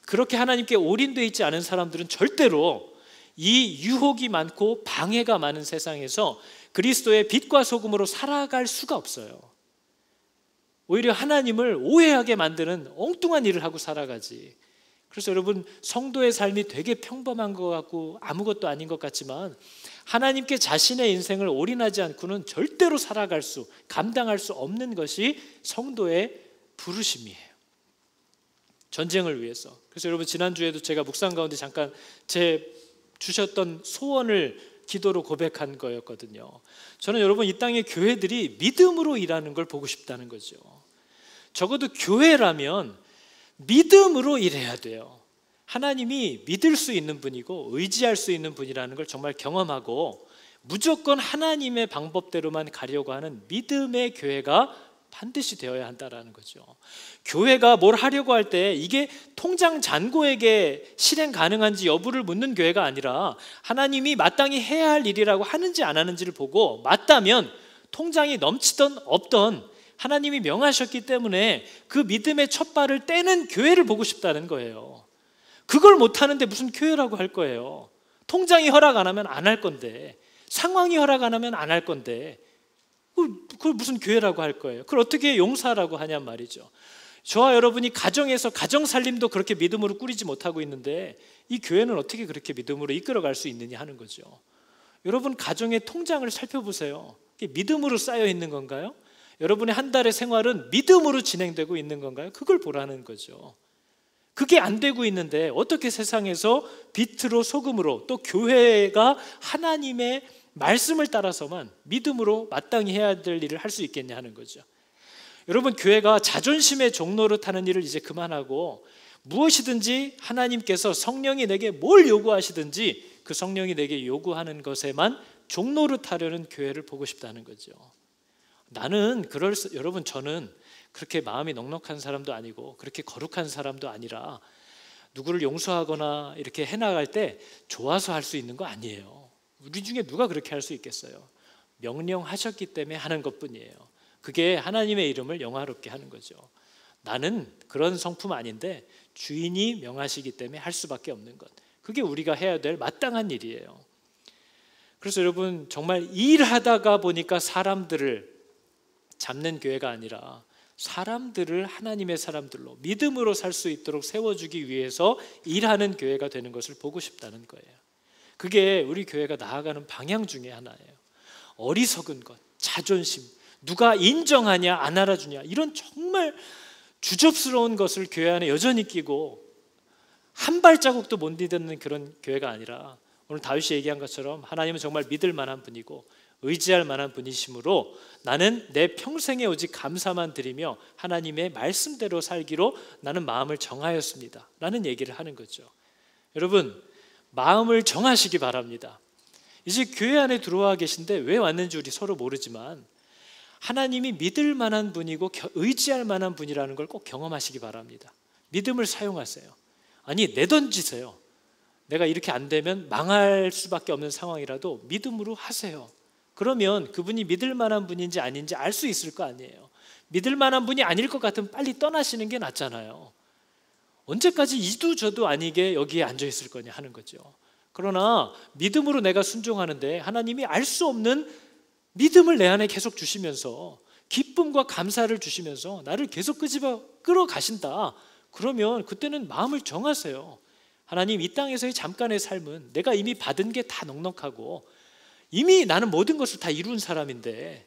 그렇게 하나님께 올인되어 있지 않은 사람들은 절대로 이 유혹이 많고 방해가 많은 세상에서 그리스도의 빛과 소금으로 살아갈 수가 없어요. 오히려 하나님을 오해하게 만드는 엉뚱한 일을 하고 살아가지. 그래서 여러분, 성도의 삶이 되게 평범한 것 같고 아무것도 아닌 것 같지만 하나님께 자신의 인생을 올인하지 않고는 절대로 감당할 수 없는 것이 성도의 부르심이에요. 전쟁을 위해서. 그래서 여러분, 지난주에도 제가 묵상 가운데 잠깐 주셨던 소원을 기도로 고백한 거였거든요. 저는 여러분, 이 땅의 교회들이 믿음으로 일하는 걸 보고 싶다는 거죠. 적어도 교회라면 믿음으로 일해야 돼요. 하나님이 믿을 수 있는 분이고 의지할 수 있는 분이라는 걸 정말 경험하고 무조건 하나님의 방법대로만 가려고 하는 믿음의 교회가 반드시 되어야 한다는 거죠. 교회가 뭘 하려고 할 때 이게 통장 잔고에게 실행 가능한지 여부를 묻는 교회가 아니라 하나님이 마땅히 해야 할 일이라고 하는지 안 하는지를 보고 맞다면 통장이 넘치던 없던 하나님이 명하셨기 때문에 그 믿음의 첫 발을 떼는 교회를 보고 싶다는 거예요. 그걸 못하는데 무슨 교회라고 할 거예요. 통장이 허락 안 하면 안 할 건데, 상황이 허락 안 하면 안 할 건데 그걸 무슨 교회라고 할 거예요. 그걸 어떻게 용사라고 하냔 말이죠. 저와 여러분이 가정에서 가정살림도 그렇게 믿음으로 꾸리지 못하고 있는데 이 교회는 어떻게 그렇게 믿음으로 이끌어갈 수 있느냐 하는 거죠. 여러분, 가정의 통장을 살펴보세요. 이게 믿음으로 쌓여 있는 건가요? 여러분의 한 달의 생활은 믿음으로 진행되고 있는 건가요? 그걸 보라는 거죠. 그게 안 되고 있는데 어떻게 세상에서 빛으로 소금으로 또 교회가 하나님의 말씀을 따라서만 믿음으로 마땅히 해야 될 일을 할 수 있겠냐 하는 거죠. 여러분, 교회가 자존심의 종로를 타는 일을 이제 그만하고 무엇이든지 하나님께서 성령이 내게 뭘 요구하시든지 그 성령이 내게 요구하는 것에만 종로를 타려는 교회를 보고 싶다는 거죠. 여러분, 저는 그렇게 마음이 넉넉한 사람도 아니고 그렇게 거룩한 사람도 아니라 누구를 용서하거나 이렇게 해나갈 때 좋아서 할 수 있는 거 아니에요. 우리 중에 누가 그렇게 할 수 있겠어요? 명령하셨기 때문에 하는 것뿐이에요. 그게 하나님의 이름을 영화롭게 하는 거죠. 나는 그런 성품 아닌데 주인이 명하시기 때문에 할 수밖에 없는 것, 그게 우리가 해야 될 마땅한 일이에요. 그래서 여러분, 정말 일하다가 보니까 사람들을 잡는 교회가 아니라 사람들을 하나님의 사람들로 믿음으로 살 수 있도록 세워주기 위해서 일하는 교회가 되는 것을 보고 싶다는 거예요. 그게 우리 교회가 나아가는 방향 중에 하나예요. 어리석은 것, 자존심, 누가 인정하냐 안 알아주냐, 이런 정말 주접스러운 것을 교회 안에 여전히 끼고 한 발자국도 못 디디는 그런 교회가 아니라 오늘 다윗이 얘기한 것처럼 하나님은 정말 믿을 만한 분이고 의지할 만한 분이시므로 나는 내 평생에 오직 감사만 드리며 하나님의 말씀대로 살기로 나는 마음을 정하였습니다 라는 얘기를 하는 거죠. 여러분, 마음을 정하시기 바랍니다. 이제 교회 안에 들어와 계신데 왜 왔는지 우리 서로 모르지만 하나님이 믿을 만한 분이고 의지할 만한 분이라는 걸 꼭 경험하시기 바랍니다. 믿음을 사용하세요. 아니, 내던지세요. 내가 이렇게 안 되면 망할 수밖에 없는 상황이라도 믿음으로 하세요. 그러면 그분이 믿을 만한 분인지 아닌지 알 수 있을 거 아니에요. 믿을 만한 분이 아닐 것 같으면 빨리 떠나시는 게 낫잖아요. 언제까지 이도 저도 아니게 여기에 앉아 있을 거냐 하는 거죠. 그러나 믿음으로 내가 순종하는데 하나님이 알 수 없는 믿음을 내 안에 계속 주시면서 기쁨과 감사를 주시면서 나를 계속 끌어 가신다. 그러면 그때는 마음을 정하세요. 하나님, 이 땅에서의 잠깐의 삶은 내가 이미 받은 게 다 넉넉하고 이미 나는 모든 것을 다 이룬 사람인데,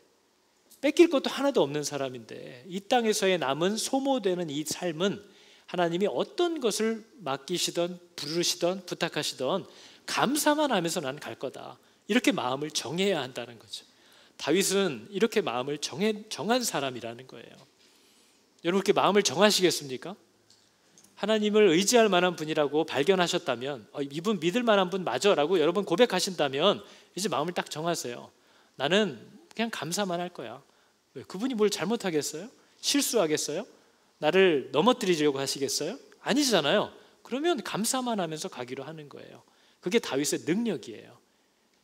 뺏길 것도 하나도 없는 사람인데, 이 땅에서의 남은 소모되는 이 삶은 하나님이 어떤 것을 맡기시던 부르시던 부탁하시던 감사만 하면서 난 갈 거다, 이렇게 마음을 정해야 한다는 거죠. 다윗은 이렇게 마음을 정한 사람이라는 거예요. 여러분, 그렇게 마음을 정하시겠습니까? 하나님을 의지할 만한 분이라고 발견하셨다면, 이분 믿을 만한 분 맞아 라고 여러분 고백하신다면 이제 마음을 딱 정하세요. 나는 그냥 감사만 할 거야. 왜? 그분이 뭘 잘못하겠어요? 실수하겠어요? 나를 넘어뜨리려고 하시겠어요? 아니잖아요. 그러면 감사만 하면서 가기로 하는 거예요. 그게 다윗의 능력이에요.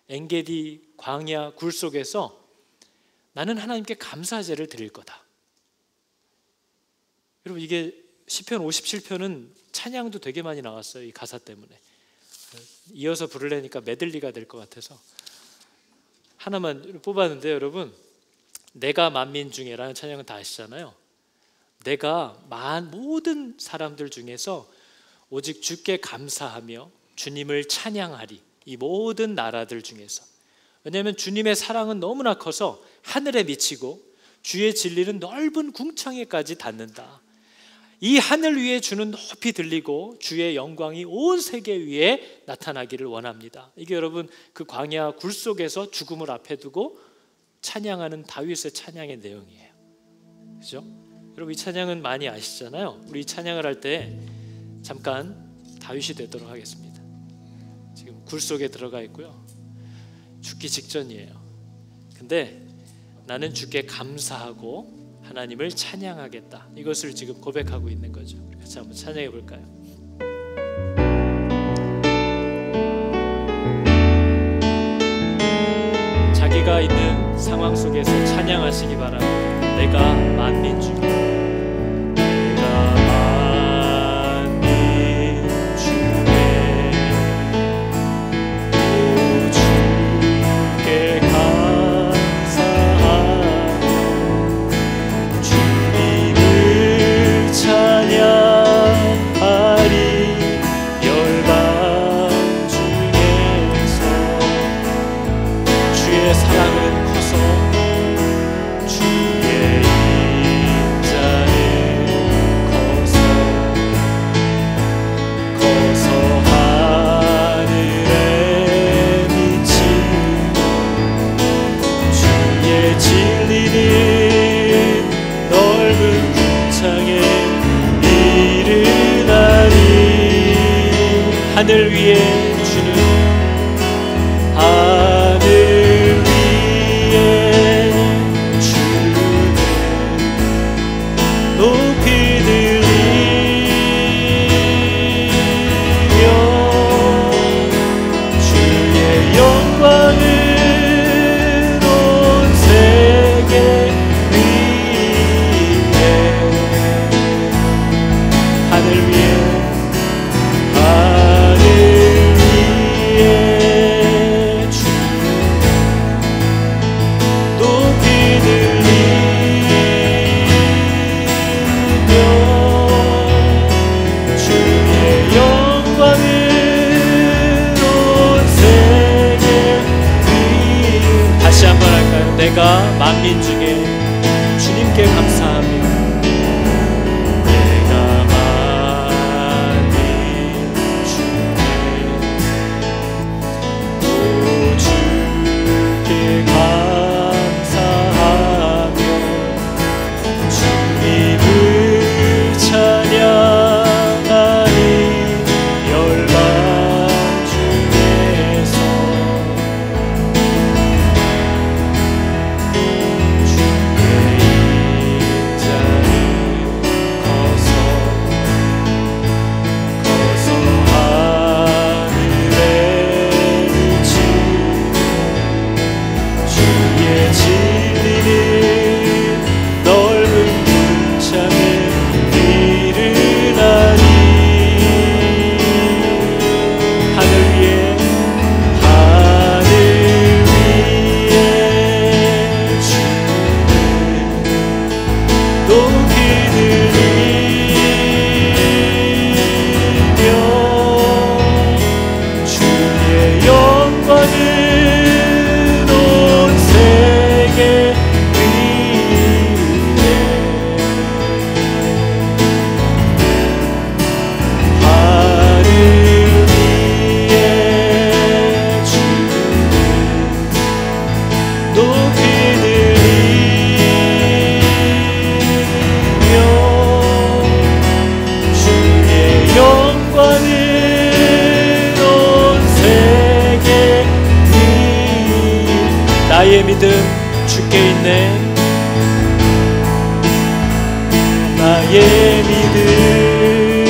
엔게디, 광야, 굴 속에서 나는 하나님께 감사제를 드릴 거다. 여러분, 이게 시편 57편은 찬양도 되게 많이 나왔어요. 이 가사 때문에. 이어서 부르려니까 메들리가 될 것 같아서 하나만 뽑았는데, 여러분, 내가 만민 중에라는 찬양은 다 아시잖아요. 내가 모든 사람들 중에서 오직 주께 감사하며 주님을 찬양하리. 이 모든 나라들 중에서. 왜냐하면 주님의 사랑은 너무나 커서 하늘에 미치고 주의 진리는 넓은 궁창에까지 닿는다. 이 하늘 위에 주는 높이 들리고 주의 영광이 온 세계 위에 나타나기를 원합니다. 이게 여러분 그 광야 굴 속에서 죽음을 앞에 두고 찬양하는 다윗의 찬양의 내용이에요. 그죠? 여러분, 이 찬양은 많이 아시잖아요. 우리 이 찬양을 할 때 잠깐 다윗이 되도록 하겠습니다. 지금 굴 속에 들어가 있고요. 죽기 직전이에요. 근데 나는 주께 감사하고 하나님을 찬양하겠다, 이것을 지금 고백하고 있는 거죠. 같이 한번 찬양해 볼까요? 자기가 있는 상황 속에서 찬양하시기 바랍니다. 내가 만민 중에, 내가 만민 중에 오 주께 하늘 위에 주는, 하늘 위에 주는 높이 들리며 주의 영광을 온 세계 위에, 하늘 위에 내가 만민 중에 주님께 감사하며, 내가 만민 중에 오 주께 감사하며 주님을 찬양하니 열방 중에서 나의 믿음 주께 있네. 나의 믿음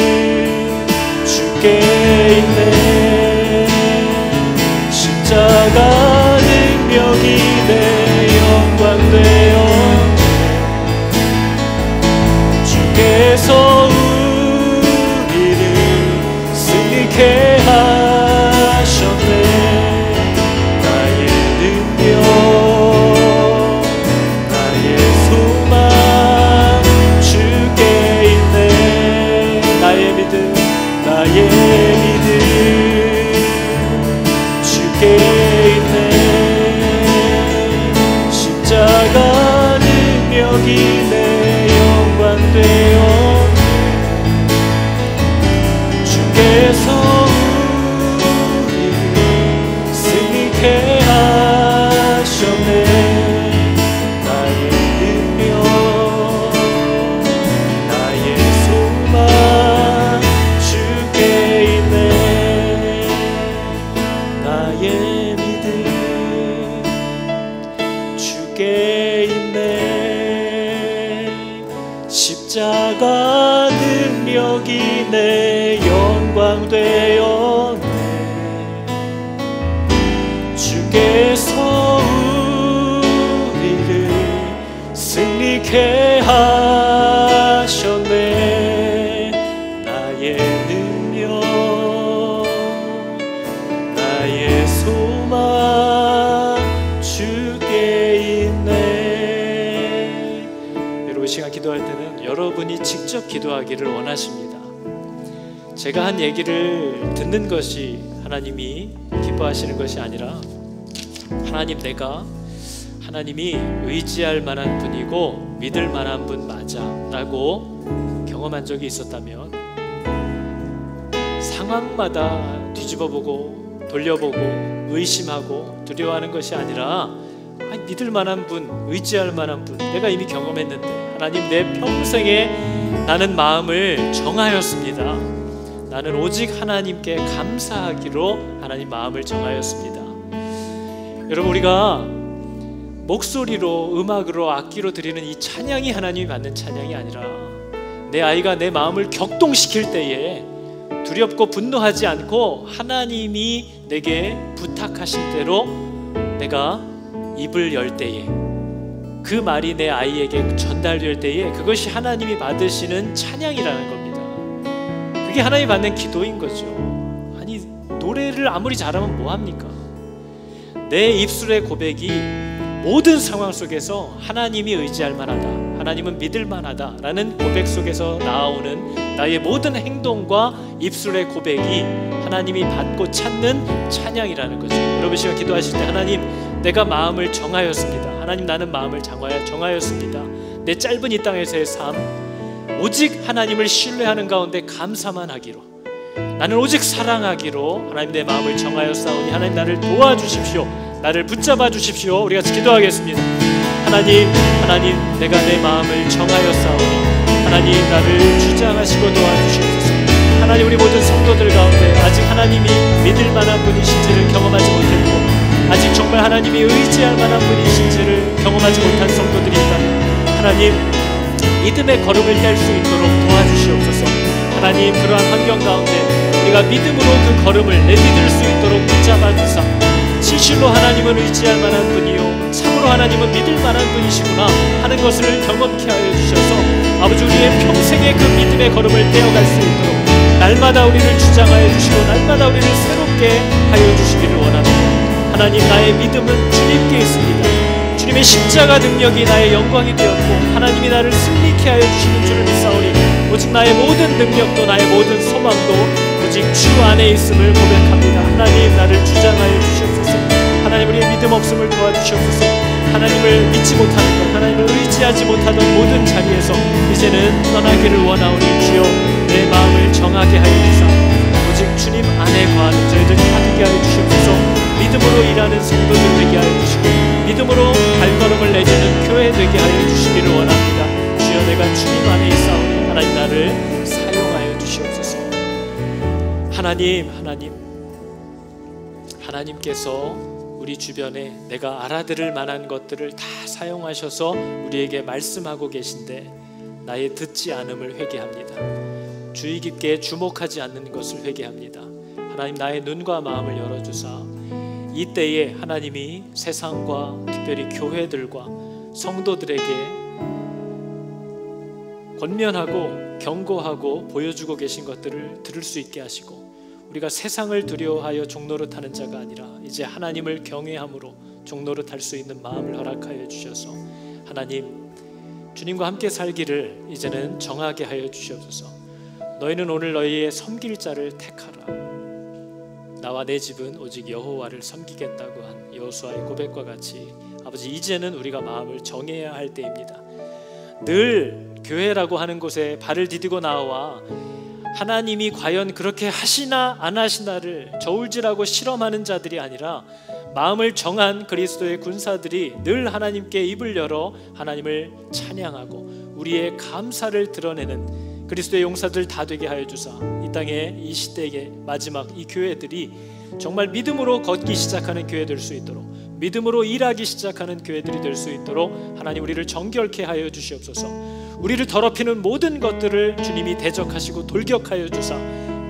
주께 있네. 십자가 능력이 내 영광 되었네. 주께서 우리를 승리케 하셨네. 나의 능력 나의 소망 주께 있네. 나의 믿음 나의 믿음 주께 있네. 십자가 능력이 내 영광 되었네. 주께서 우리를 승리케 하셨네. 나의 능력 나의 소망 주께 있네. 나의 믿음 주께 있네. 십자가 능력이 내 영광 되었네. 주께서 우리를 승리케 하셨네. 나의 능력 나의 소망 주께 있네. 여러분, 이 시간 기도할 때는 여러분이 직접 기도하기를 원하십니다. 제가 한 얘기를 듣는 것이 하나님이 기뻐하시는 것이 아니라, 하나님, 내가 하나님이 의지할 만한 분이고 믿을 만한 분 맞아 라고 경험한 적이 있었다면, 상황마다 뒤집어보고 돌려보고 의심하고 두려워하는 것이 아니라, 믿을 만한 분, 의지할 만한 분, 내가 이미 경험했는데 하나님, 내 평생에 나는 마음을 정하였습니다. 나는 오직 하나님께 감사하기로 하나님 마음을 정하였습니다. 여러분, 우리가 목소리로, 음악으로, 악기로 드리는 이 찬양이 하나님이 받는 찬양이 아니라, 내 아이가 내 마음을 격동시킬 때에 두렵고 분노하지 않고 하나님이 내게 부탁하신 대로 내가 입을 열 때에, 그 말이 내 아이에게 전달될 때에, 그것이 하나님이 받으시는 찬양이라는 겁니다. 그게 하나님이 받는 기도인 거죠. 아니, 노래를 아무리 잘하면 뭐합니까? 내 입술의 고백이 모든 상황 속에서 하나님이 의지할 만하다, 하나님은 믿을 만하다 라는 고백 속에서 나오는 나의 모든 행동과 입술의 고백이 하나님이 받고 찾는 찬양이라는 거죠. 여러분, 시간 기도하실 때, 하나님, 내가 마음을 정하였습니다. 하나님, 나는 마음을 정하였습니다. 내 짧은 이 땅에서의 삶, 오직 하나님을 신뢰하는 가운데 감사만 하기로, 나는 오직 사랑하기로 하나님 내 마음을 정하였사오니 하나님 나를 도와주십시오. 나를 붙잡아 주십시오. 우리 같이 기도하겠습니다. 하나님, 내가 내 마음을 정하였사오니 하나님 나를 주장하시고 도와주시옵소서. 하나님, 우리 모든 성도들 가운데 아직 하나님이 믿을 만한 분이신지를 경험하지 못했고, 아직 정말 하나님이 의지할 만한 분이신지를 경험하지 못한 성도들이 있다면, 하나님, 믿음의 걸음을 뗄 수 있도록 도와주시옵소서. 하나님, 그러한 환경 가운데 우리가 믿음으로 그 걸음을 내딛을 수 있도록 붙잡아 주사, 진실로 하나님은 의지할 만한 분이요 참으로 하나님은 믿을 만한 분이시구나 하는 것을 경험케 하여 주셔서, 아버지, 우리의 평생의 그 믿음의 걸음을 떼어갈 수 있도록 날마다 우리를 주장하여 주시고 날마다 우리를 새롭게 하여 주시기를 원합니다. 하나님, 나의 믿음은 주님께 있습니다. 주님의 십자가 능력이 나의 영광이 되었고 하나님이 나를 승리케 하여 주시는 줄을 믿사오니, 오직 나의 모든 능력도 나의 모든 소망도 오직 주 안에 있음을 고백합니다. 하나님, 나를 주장하여 주시옵소서. 하나님, 우리의 믿음 없음을 도와주시옵소서. 하나님을 믿지 못하는 것, 하나님을 의지하지 못하던 모든 자리에서 이제는 떠나기를 원하오니, 주여 내 마음을 정하게 하여 주사 오직 주님 안에 거하는 저희들 하게 하여 주시옵소서. 믿음으로 일하는 성도들 되게 하여 주시고 믿음으로 발걸음을 내딛는 교회 되게 하여 주시기를 원합니다. 주여, 내가 주님 안에 있사오니 하나님 나를 사용하여 주시옵소서. 하나님께서 우리 주변에 내가 알아들을 만한 것들을 다 사용하셔서 우리에게 말씀하고 계신데 나의 듣지 않음을 회개합니다. 주의 깊게 주목하지 않는 것을 회개합니다. 하나님, 나의 눈과 마음을 열어주사 이때에 하나님이 세상과 특별히 교회들과 성도들에게 권면하고 경고하고 보여주고 계신 것들을 들을 수 있게 하시고, 우리가 세상을 두려워하여 종노릇하는 자가 아니라 이제 하나님을 경외함으로 종노릇할 수 있는 마음을 허락하여 주셔서 하나님, 주님과 함께 살기를 이제는 정하게 하여 주시옵소서. 너희는 오늘 너희의 섬길 자를 택하라. 나와 내 집은 오직 여호와를 섬기겠다고 한 여호수아의 고백과 같이 아버지, 이제는 우리가 마음을 정해야 할 때입니다. 늘 교회라고 하는 곳에 발을 디디고 나와 하나님이 과연 그렇게 하시나 안 하시나를 저울질하고 실험하는 자들이 아니라 마음을 정한 그리스도의 군사들이 늘 하나님께 입을 열어 하나님을 찬양하고 우리의 감사를 드러내는 그리스도의 용사들 다 되게 하여 주사, 이 땅에 이 시대의 마지막 이 교회들이 정말 믿음으로 걷기 시작하는 교회 될 수 있도록, 믿음으로 일하기 시작하는 교회들이 될 수 있도록 하나님, 우리를 정결케 하여 주시옵소서. 우리를 더럽히는 모든 것들을 주님이 대적하시고 돌격하여 주사,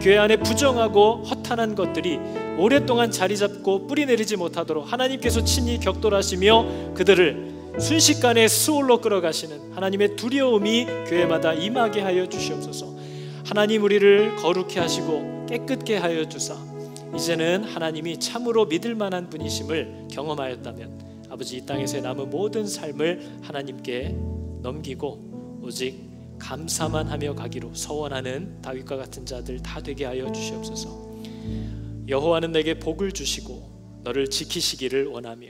교회 안에 부정하고 허탄한 것들이 오랫동안 자리 잡고 뿌리 내리지 못하도록 하나님께서 친히 격돌하시며 그들을 순식간에 스올로 끌어가시는 하나님의 두려움이 교회마다 임하게 하여 주시옵소서. 하나님, 우리를 거룩해 하시고 깨끗게 하여 주사 이제는 하나님이 참으로 믿을 만한 분이심을 경험하였다면 아버지, 이 땅에서의 남은 모든 삶을 하나님께 넘기고 오직 감사만 하며 가기로 서원하는 다윗과 같은 자들 다 되게 하여 주시옵소서. 여호와는 내게 복을 주시고 너를 지키시기를 원하며,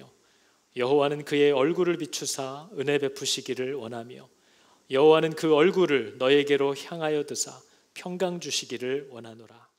여호와는 그의 얼굴을 비추사 은혜 베푸시기를 원하며, 여호와는 그 얼굴을 너에게로 향하여 드사 평강 주시기를 원하노라.